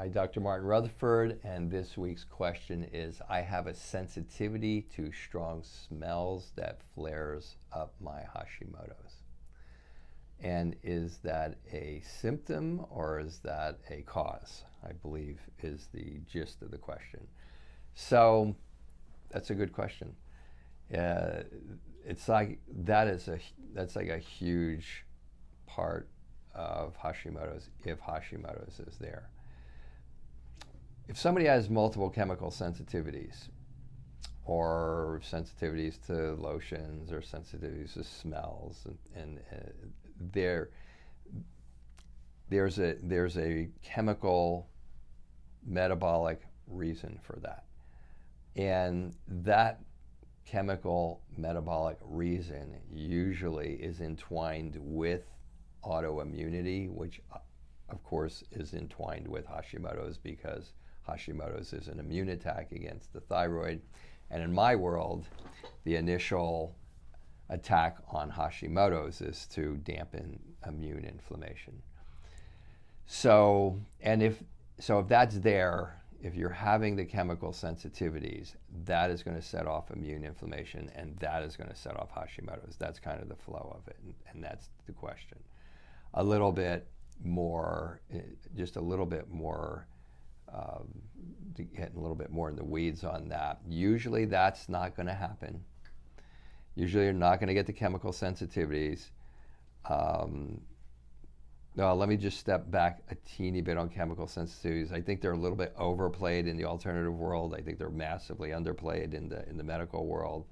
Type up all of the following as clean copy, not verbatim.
Hi, Dr. Martin Rutherford, and this week's question is, I have a sensitivity to strong smells that flares up my Hashimoto's. And is that a symptom or is that a cause? I believe is the gist of the question. So that's a good question. It's like that's like a huge part of Hashimoto's if Hashimoto's is there. If somebody has multiple chemical sensitivities, or sensitivities to lotions, or sensitivities to smells, and there's a chemical metabolic reason for that, and that chemical metabolic reason usually is entwined with autoimmunity, which of course is entwined with Hashimoto's because Hashimoto's is an immune attack against the thyroid. And in my world, the initial attack on Hashimoto's is to dampen immune inflammation. So if that's there, if you're having the chemical sensitivities, that is going to set off immune inflammation, and that is going to set off Hashimoto's. That's kind of the flow of it, and that's the question. A little bit more, just a little bit more, getting a little bit more in the weeds on that. Usually that's not going to happen. Usually you're not going to get the chemical sensitivities. No, let me just step back a teeny bit on chemical sensitivities. I think they're a little bit overplayed in the alternative world. I think they're massively underplayed in the medical world.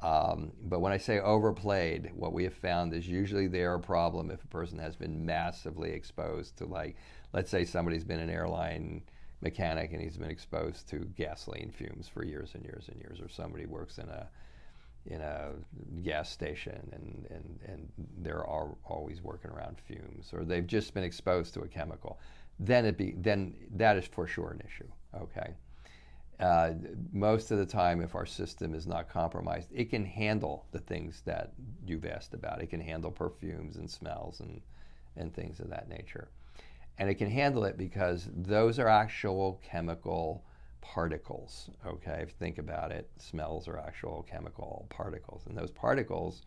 But when I say overplayed, what we have found is usually they're a problem if a person has been massively exposed to, like, let's say somebody's been an airline mechanic and he's been exposed to gasoline fumes for years and years and years, or somebody works in a gas station and they're always working around fumes, or they've just been exposed to a chemical, then that is for sure an issue. Okay. Most of the time, if our system is not compromised, it can handle the things that you've asked about. It can handle perfumes and smells and things of that nature. And it can handle it because those are actual chemical particles. Okay, if you think about it, smells are actual chemical particles, and those particles,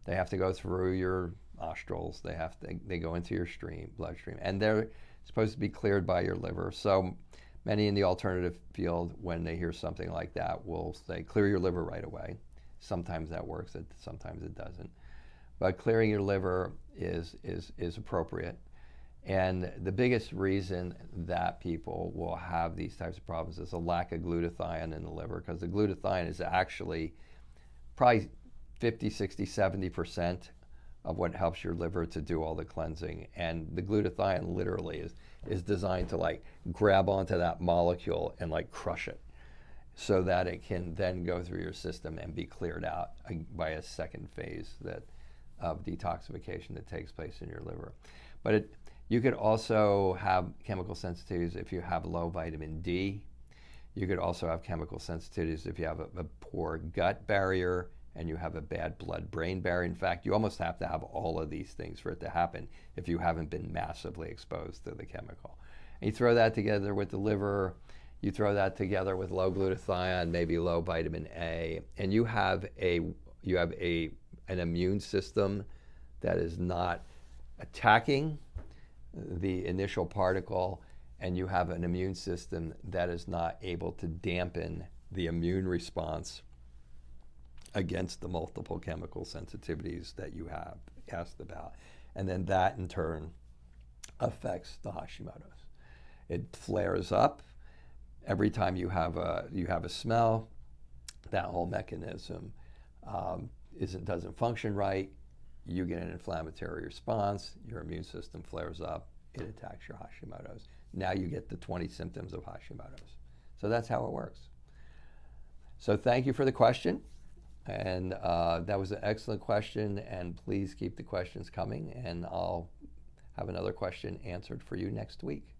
they have to go through your nostrils. They go into your bloodstream, and they're supposed to be cleared by your liver. So many in the alternative field, when they hear something like that, will say, clear your liver right away. Sometimes that works, sometimes it doesn't. But clearing your liver is appropriate. And the biggest reason that people will have these types of problems is a lack of glutathione in the liver, because the glutathione is actually probably 50, 60, 70% of what helps your liver to do all the cleansing. And the glutathione literally is designed to, like, grab onto that molecule and, like, crush it so that it can then go through your system and be cleared out by a second phase of detoxification that takes place in your liver. But you could also have chemical sensitivities if you have low vitamin D. You could also have chemical sensitivities if you have a poor gut barrier and you have a bad blood-brain barrier. In fact, you almost have to have all of these things for it to happen if you haven't been massively exposed to the chemical. And you throw that together with the liver, you throw that together with low glutathione, maybe low vitamin A, and you have an immune system that is not attacking the initial particle, and you have an immune system that is not able to dampen the immune response against the multiple chemical sensitivities that you have asked about. And then that in turn affects the Hashimoto's. It flares up every time you have a smell. That whole mechanism doesn't function right. You get an inflammatory response, your immune system flares up, it attacks your Hashimoto's. Now you get the 20 symptoms of Hashimoto's. So that's how it works. So thank you for the question. And that was an excellent question, and please keep the questions coming, and I'll have another question answered for you next week.